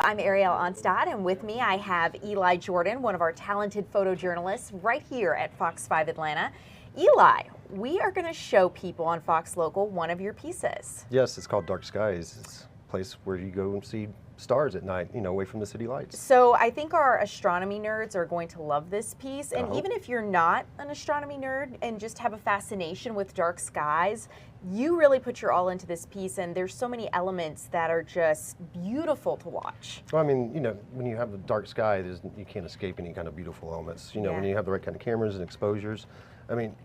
I'm Ariel Onstad, and with me I have Eli Jordan, one of our talented photojournalists right here at Fox 5 Atlanta. Eli, we are going to show people on Fox Local one of your pieces. Yes, it's called Dark Skies. It's a place where you go and see stars at night, away from the city lights. So I think our astronomy nerds are going to love this piece, and even if you're not an astronomy nerd and just have a fascination with dark skies, you really put your all into this piece, and there's so many elements that are just beautiful to watch. Well, I mean, when you have the dark sky, you can't escape any kind of beautiful elements. When you have the right kind of cameras and exposures. I mean,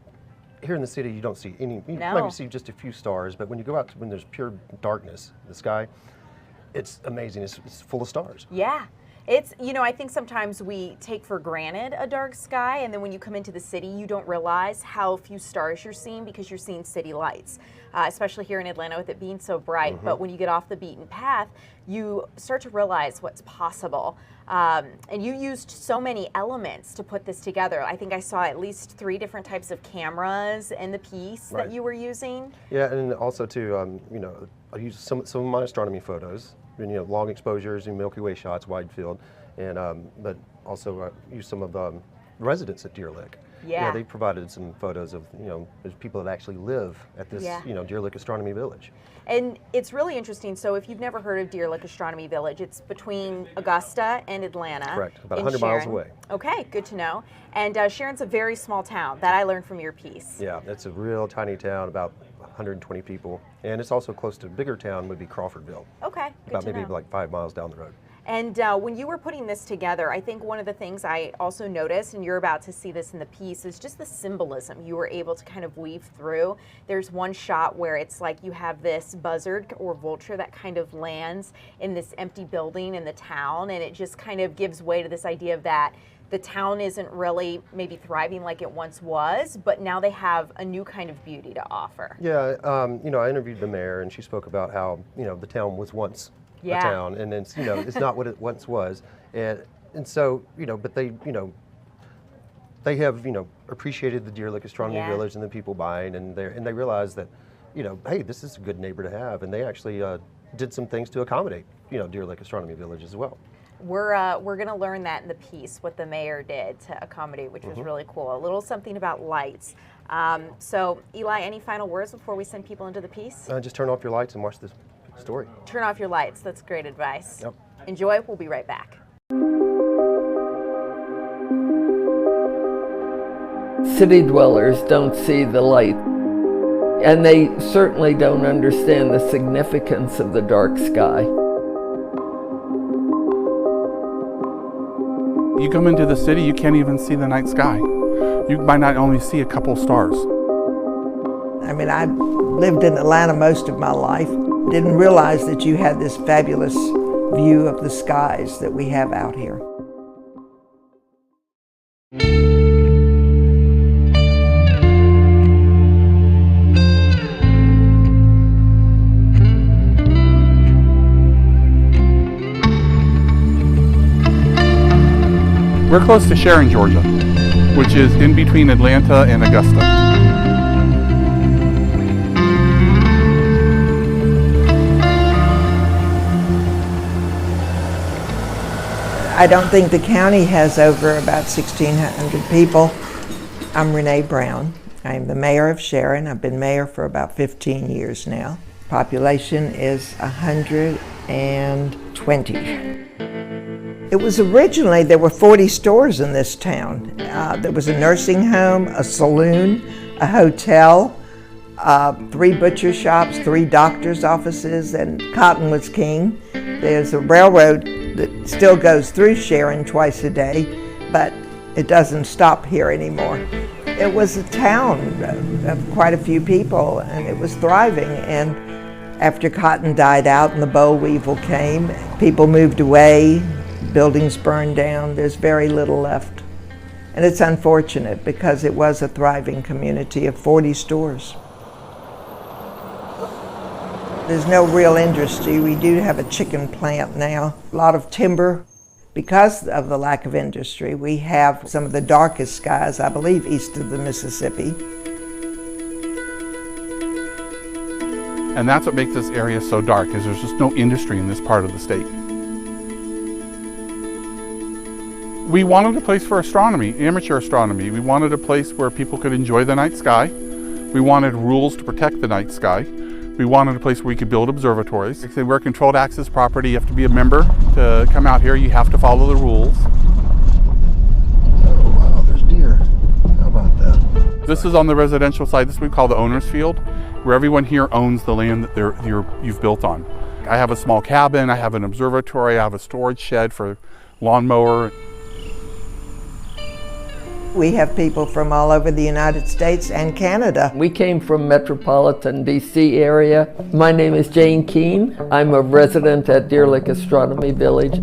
here in the city, you don't see any, you might see just a few stars, but when you go out, when there's pure darkness in the sky, it's amazing. It's full of stars. Yeah. It's, I think sometimes we take for granted a dark sky, and then when you come into the city, you don't realize how few stars you're seeing because you're seeing city lights, especially here in Atlanta with it being so bright. But when you get off the beaten path, you start to realize what's possible. And you used so many elements to put this together. I think I saw at least 3 different types of cameras in the piece that you were using. Yeah, and also too, I used some of my astronomy photos. Long exposures and Milky Way shots, wide field, and but also used some of the residents at Deerlick. Yeah, they provided some photos of there's people that actually live at this Deerlick Astonomy Village. And it's really interesting. So if you've never heard of Deerlick Astronomy Village, it's between Augusta and Atlanta. Correct, about 100 miles away. Okay, good to know. And Sharon's a very small town. That I learned from your piece. Yeah, it's a real tiny town, about 120 people, and it's also close to a bigger town would be Crawfordville. Okay, good about to maybe know. like 5 miles down the road. And when you were putting this together, I think one of the things I also noticed, and you're about to see this in the piece, is just the symbolism you were able to kind of weave through. There's one shot where it's like you have this buzzard or vulture that kind of lands in this empty building in the town, and it just kind of gives way to this idea of that the town isn't really maybe thriving like it once was, but now they have a new kind of beauty to offer. Yeah, I interviewed the mayor, and she spoke about how the town was once a town, and it's it's not what it once was, and so but they they have appreciated the Deerlick Astronomy Village and the people buying, and they realize that hey, this is a good neighbor to have, and they actually did some things to accommodate Deerlick Astronomy Village as well. We're going to learn that in the piece, what the mayor did to accommodate, which was really cool. A little something about lights. So, Eli, any final words before we send people into the piece? Just turn off your lights and watch the story. Turn off your lights. That's great advice. Yep. Enjoy. We'll be right back. City dwellers don't see the light, and they certainly don't understand the significance of the dark sky. You come into the city, you can't even see the night sky. You might not only see a couple stars. I mean, I lived in Atlanta most of my life. Didn't realize that you had this fabulous view of the skies that we have out here. We're close to Sharon, Georgia, which is in between Atlanta and Augusta. I don't think the county has over about 1,600 people. I'm Renee Brown. I'm the mayor of Sharon. I've been mayor for about 15 years now. Population is 120. It was originally, there were 40 stores in this town. There was a nursing home, a saloon, a hotel, 3 butcher shops, 3 doctor's offices, and cotton was king. There's a railroad that still goes through Sharon twice a day, but it doesn't stop here anymore. It was a town of quite a few people, and it was thriving. And after cotton died out and the boll weevil came, people moved away. Buildings burned down. There's very little left. And it's unfortunate because it was a thriving community of 40 stores. There's no real industry. We do have a chicken plant now, a lot of timber. Because of the lack of industry, we have some of the darkest skies, I believe, east of the Mississippi. And that's what makes this area so dark, is there's just no industry in this part of the state. We wanted a place for astronomy, amateur astronomy. We wanted a place where people could enjoy the night sky. We wanted rules to protect the night sky. We wanted a place where we could build observatories. Like I said, we're a controlled access property. You have to be a member to come out here. You have to follow the rules. Oh wow, there's deer. How about that? This is on the residential side. This we call the owner's field, where everyone here owns the land that you've built on. I have a small cabin, I have an observatory, I have a storage shed for lawnmower. We have people from all over the United States and Canada. We came from metropolitan DC area. My name is Jane Keene. I'm a resident at Deerlick Astonomy Village.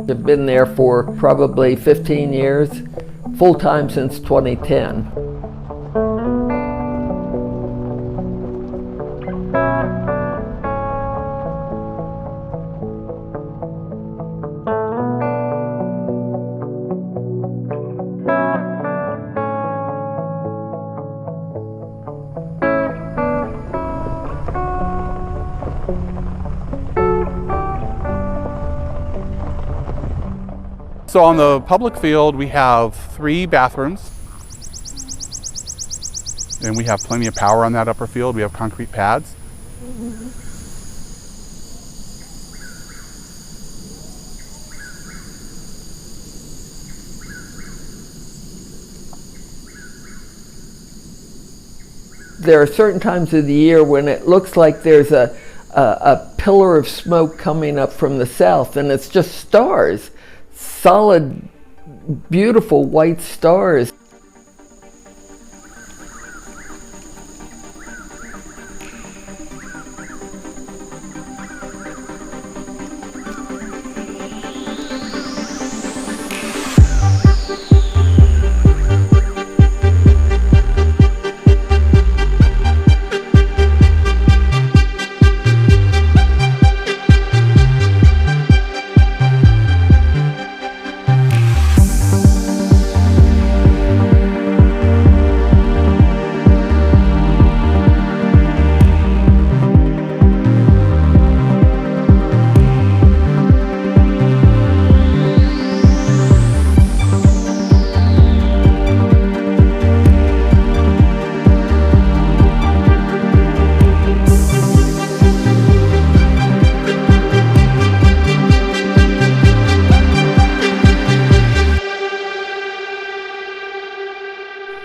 I've been there for probably 15 years, full-time since 2010. So on the public field, we have 3 bathrooms. And we have plenty of power on that upper field. We have concrete pads. There are certain times of the year when it looks like there's a pillar of smoke coming up from the south, and it's just stars. Solid, beautiful white stars.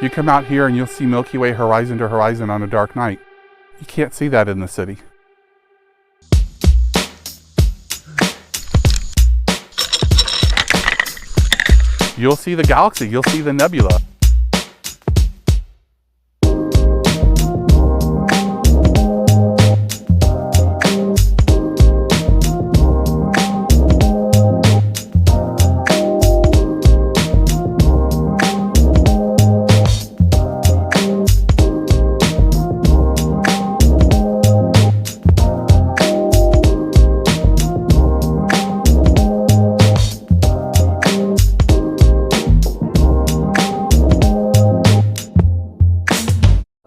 You come out here and you'll see Milky Way horizon to horizon on a dark night. You can't see that in the city. You'll see the galaxy, you'll see the nebula.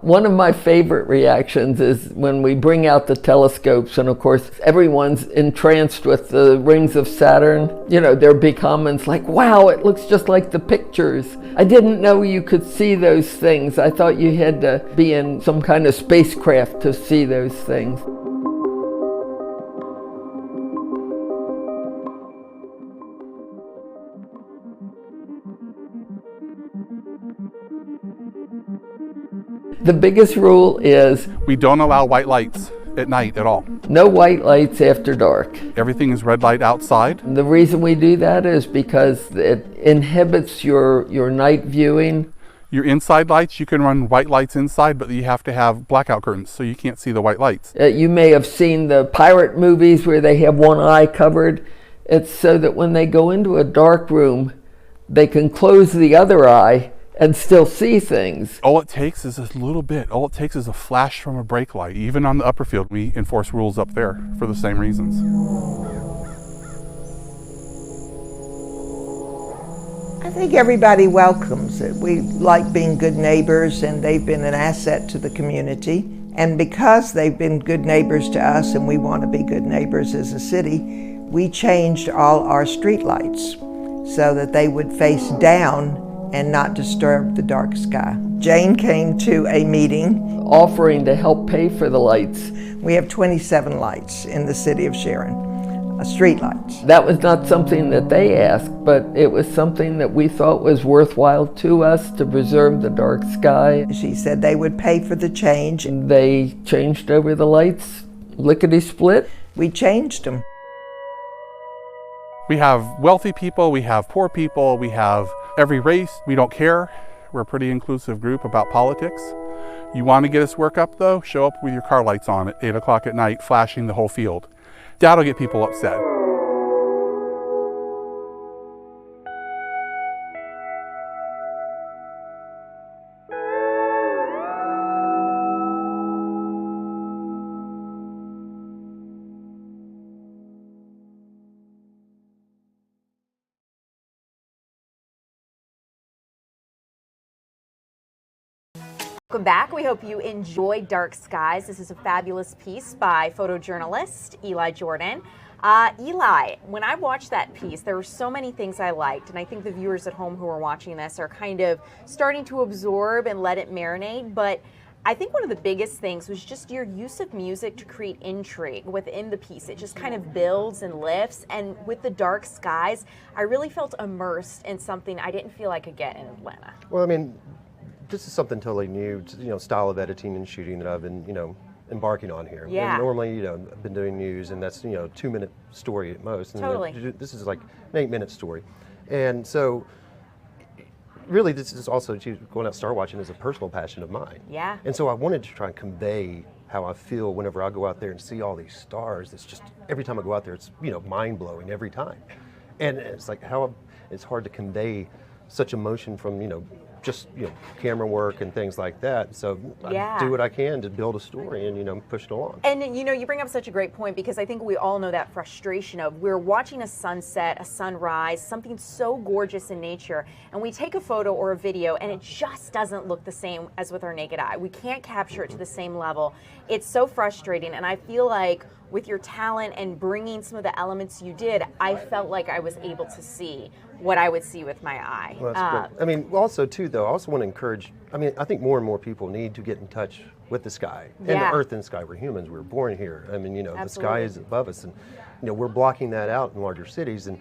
One of my favorite reactions is when we bring out the telescopes, and of course everyone's entranced with the rings of Saturn. You know, there'll be comments like, wow, it looks just like the pictures. I didn't know you could see those things. I thought you had to be in some kind of spacecraft to see those things. The biggest rule is We don't allow white lights at night at all. no white lights after dark. Everything is red light outside. The reason we do that is because it inhibits your night viewing. Your inside lights, you can run white lights inside, but you have to have blackout curtains so you can't see the white lights. You may have seen the pirate movies where they have one eye covered. It's so that when they go into a dark room, they can close the other eye and still see things. All it takes is a little bit. All it takes is a flash from a brake light. Even on the upper field, we enforce rules up there for the same reasons. I think everybody welcomes it. We like being good neighbors, and they've been an asset to the community. And because they've been good neighbors to us and we want to be good neighbors as a city, we changed all our street lights so that they would face down and not disturb the dark sky. Jane came to a meeting offering to help pay for the lights. We have 27 lights in the city of Sharon, street lights. That was not something that they asked, but it was something that we thought was worthwhile to us to preserve the dark sky. She said they would pay for the change. They changed over the lights, lickety-split. We changed them. We have wealthy people, we have poor people, we have every race. We don't care. We're a pretty inclusive group about politics. You want to get us work up though? Show up with your car lights on at 8 o'clock at night, flashing the whole field. That'll get people upset. Welcome back. We hope you enjoyed Dark Skies. This is a fabulous piece by photojournalist Eli Jordan. Eli, when I watched that piece, there were so many things I liked, and I think the viewers at home who are watching this are kind of starting to absorb and let it marinate, but I think one of the biggest things was just your use of music to create intrigue within the piece. It just kind of builds and lifts, and with the Dark Skies, I really felt immersed in something I didn't feel I could get in Atlanta. Well, I mean, this is something totally new, style of editing and shooting that I've been, embarking on here. Yeah. And normally, I've been doing news, and that's, 2-minute story at most. And Totally. This is like an 8-minute story. And so, really, this is also, going out star watching is a personal passion of mine. Yeah. And so I wanted to try and convey how I feel whenever I go out there and see all these stars. It's just, every time I go out there, it's, mind-blowing every time. And it's like it's hard to convey such emotion from, just camera work and things like that. So I do what I can to build a story and push it along. And you bring up such a great point, because I think we all know that frustration of we're watching a sunset, a sunrise, something so gorgeous in nature, and we take a photo or a video and it just doesn't look the same as with our naked eye. We can't capture it to the same level. It's so frustrating, and I feel like with your talent and bringing some of the elements you did, I felt like I was able to see what I would see with my eye. Well, that's great. I mean, also too, though, I also want to encourage, I think more and more people need to get in touch with the sky and the earth and sky. We're humans, we're born here. I mean, the sky is above us, and, we're blocking that out in larger cities. And,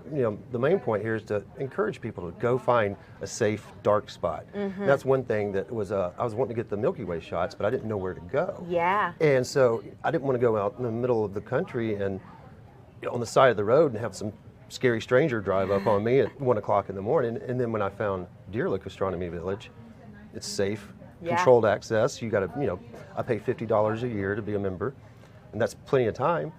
the main point here is to encourage people to go find a safe, dark spot. Mm-hmm. That's one thing that was, I was wanting to get the Milky Way shots, but I didn't know where to go. Yeah. And so I didn't want to go out in the middle of the country and on the side of the road and have some scary stranger drive up on me at 1 o'clock in the morning. And then when I found Deerlick Astonomy Village, it's safe, controlled access. You got to, I pay $50 a year to be a member, and that's plenty of time,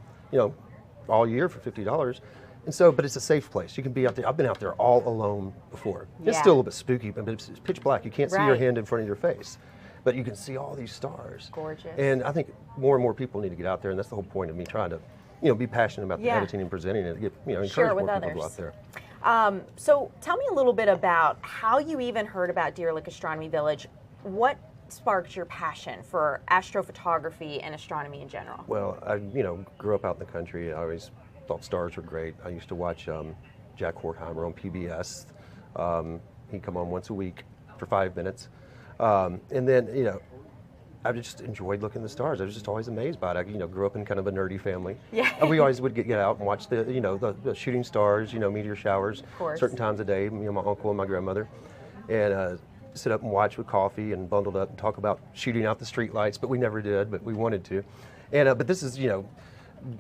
all year for $50. And so, but it's a safe place. You can be out there. I've been out there all alone before. It's still a little bit spooky, but it's pitch black. You can't see your hand in front of your face, but you can see all these stars. Gorgeous. And I think more and more people need to get out there, and that's the whole point of me trying to, be passionate about the editing and presenting it. Get, encourage more people to go out there. So tell me a little bit about how you even heard about Deerlick Astronomy Village. What sparked your passion for astrophotography and astronomy in general? Well, I grew up out in the country. I always thought stars were great. I used to watch Jack Horkheimer on PBS. He'd come on once a week for 5 minutes. And then, I just enjoyed looking at the stars. I was just always amazed by it. I, grew up in kind of a nerdy family. Yeah. And we always would get out and watch the, the shooting stars, meteor showers, certain times a day, my uncle and my grandmother. And sit up and watch with coffee and bundled up and talk about shooting out the street lights, but we never did, but we wanted to. And but this is,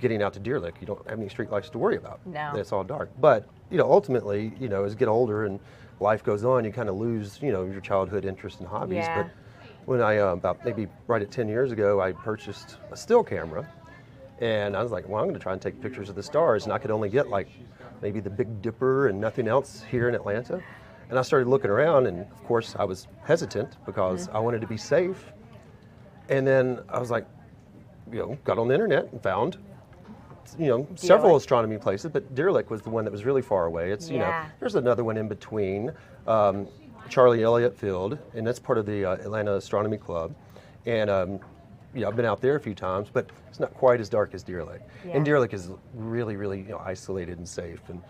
getting out to Deerlick. You don't have any street lights to worry about. No. It's all dark. But, ultimately, as you get older and life goes on, you kind of lose, your childhood interests and hobbies. Yeah. But when I, about maybe right at 10 years ago, I purchased a still camera. And I was like, well, I'm going to try and take pictures of the stars. And I could only get like maybe the Big Dipper and nothing else here in Atlanta. And I started looking around, and of course I was hesitant because I wanted to be safe. And then I was like, got on the internet and found, several astronomy places, but Deerlick was the one that was really far away. It's, there's another one in between, Charlie Elliott Field, and that's part of the Atlanta Astronomy Club. And I've been out there a few times, but it's not quite as dark as Deerlick. Yeah. And Deerlick is really, really, isolated and safe, and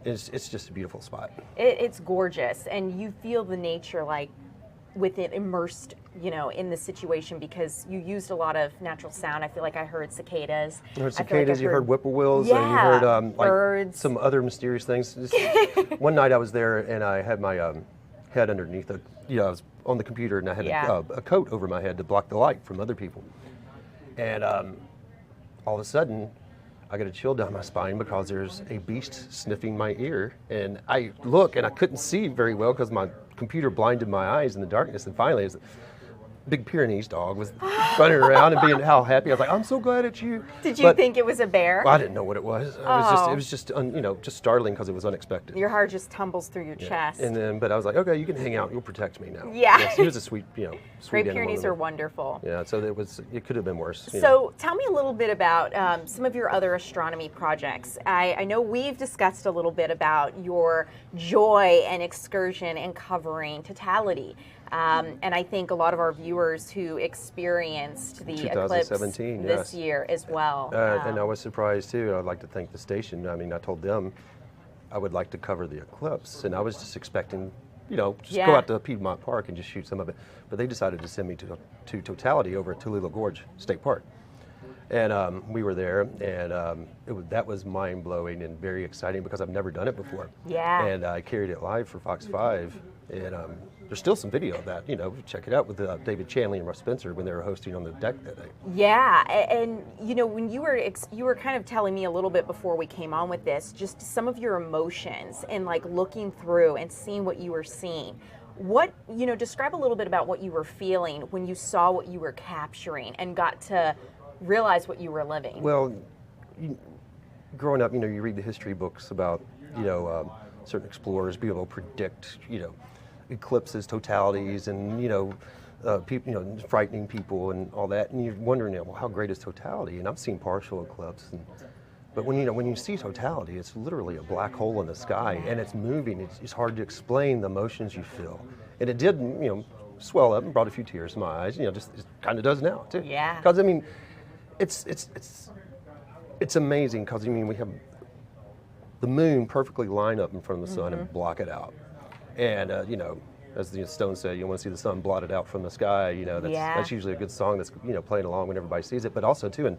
it's just a beautiful spot. It's gorgeous, and you feel the nature like with it immersed, in the situation, because you used a lot of natural sound. I feel like I heard cicadas. You heard I feel like cicadas, I you heard whippoorwills, Yeah, and you heard like birds. some other mysterious things. One night I was there and I had my head underneath I was on the computer and I had a coat over my head to block the light from other people. And all of a sudden, I got a chill down my spine because there's a beast sniffing my ear. And I look and I couldn't see very well because my computer blinded my eyes in the darkness. And finally, this big Pyrenees dog was running around and being how happy. I was like, I'm so glad it's you. Did you think it was a bear? Well, I didn't know what it was. It was just just startling because it was unexpected. Your heart just tumbles through your chest. And then, but I was like, okay, you can hang out. You'll protect me now. Yeah. Yes, he was a sweet, sweet Great animal. Pyrenees are wonderful. Yeah, so it could have been worse. So tell me a little bit about some of your other astronomy projects. I know we've discussed a little bit about your joy and excursion and covering totality. And I think a lot of our viewers who experienced the eclipse this year as well. And I was surprised too. I'd like to thank the station. I mean, I told them I would like to cover the eclipse, and I was just expecting, go out to Piedmont Park and just shoot some of it. But they decided to send me to totality over at Tulila Gorge State Park. And we were there, and that was mind-blowing and very exciting because I've never done it before. Yeah. And I carried it live for Fox 5, and there's still some video of that. Check it out with David Chanley and Russ Spencer when they were hosting on the deck that day. Yeah, and when you were kind of telling me a little bit before we came on with this, just some of your emotions and like looking through and seeing what you were seeing. What, describe a little bit about what you were feeling when you saw what you were capturing and got to realize what you were living. Well, growing up, you read the history books about, certain explorers being able to predict, eclipses, totalities, and, people, frightening people and all that. And you're wondering, well, how great is totality? And I've seen partial eclipse. But when you see totality, it's literally a black hole in the sky, and it's moving. It's hard to explain the emotions you feel. And it did, swell up and brought a few tears to my eyes. Just it kind of does now too. Yeah. Because it's amazing because we have the moon perfectly line up in front of the sun and block it out. And as the Stone said, you want to see the sun blotted out from the sky. That's usually a good song that's playing along when everybody sees it. But also too, and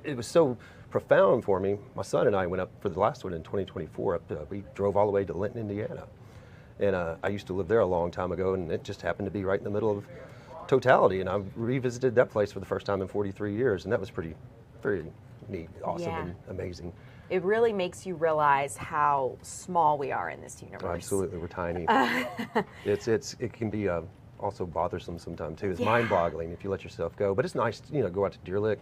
it was so profound for me. My son and I went up for the last one in 2024. We drove all the way to Linton, Indiana, and I used to live there a long time ago, and it just happened to be right in the middle of totality. And I revisited that place for the first time in 43 years, and that was very neat, awesome, and amazing. It really makes you realize how small we are in this universe. Absolutely, we're tiny. It can be also bothersome sometimes too. It's mind-boggling if you let yourself go. But it's nice, go out to Deerlick,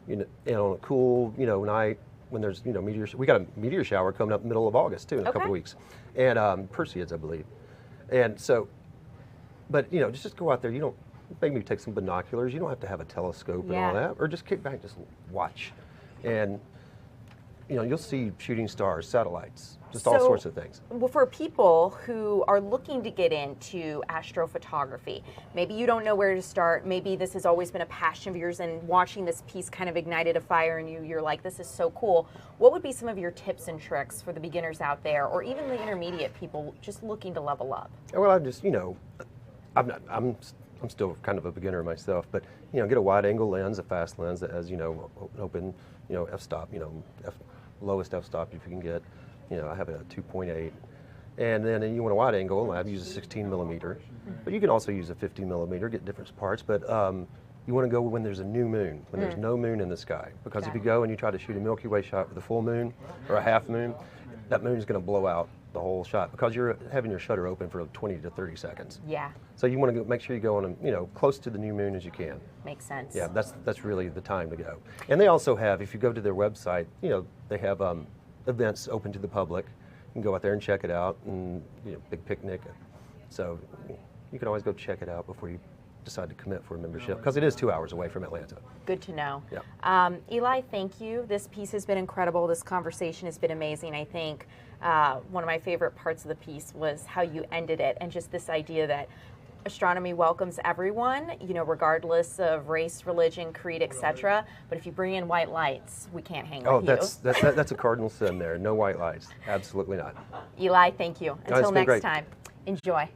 and on a cool, night when there's, meteors. We got a meteor shower coming up middle of August too in a couple of weeks, and Perseids, I believe. And so, but just go out there. You don't maybe take some binoculars. You don't have to have a telescope and all that, or just kick back, just watch, and you'll see shooting stars, satellites, just all sorts of things. Well, for people who are looking to get into astrophotography, maybe you don't know where to start, maybe this has always been a passion of yours and watching this piece kind of ignited a fire in you, you're like, this is so cool. What would be some of your tips and tricks for the beginners out there, or even the intermediate people just looking to level up? Well, I'm just, I'm still kind of a beginner myself, but get a wide angle lens, a fast lens that has open f-stop, lowest f-stop if you can get. I have a 2.8, and then you want a wide angle. I've used a 16 millimeter, but you can also use a 50 millimeter, get different parts. But you want to go when there's a new moon, when there's no moon in the sky, because if you go and you try to shoot a Milky Way shot with a full moon or a half moon, that moon is going to blow out the whole shot because you're having your shutter open for 20 to 30 seconds. Yeah. So you want to make sure you go on, close to the new moon as you can. Makes sense. Yeah, that's really the time to go. And they also have, if you go to their website, they have events open to the public. You can go out there and check it out, and big picnic. So you can always go check it out before you decide to commit for a membership, because it is 2 hours away from Atlanta. Good to know. Yeah. Eli, thank you. This piece has been incredible. This conversation has been amazing. I think one of my favorite parts of the piece was how you ended it, and just this idea that Astronomy welcomes everyone, you know, regardless of race, religion, creed, etc. But if you bring in white lights, we can't hang with you. That's a cardinal sin there. No white lights. Absolutely not. Eli, thank you. it's Until been next great. time, enjoy.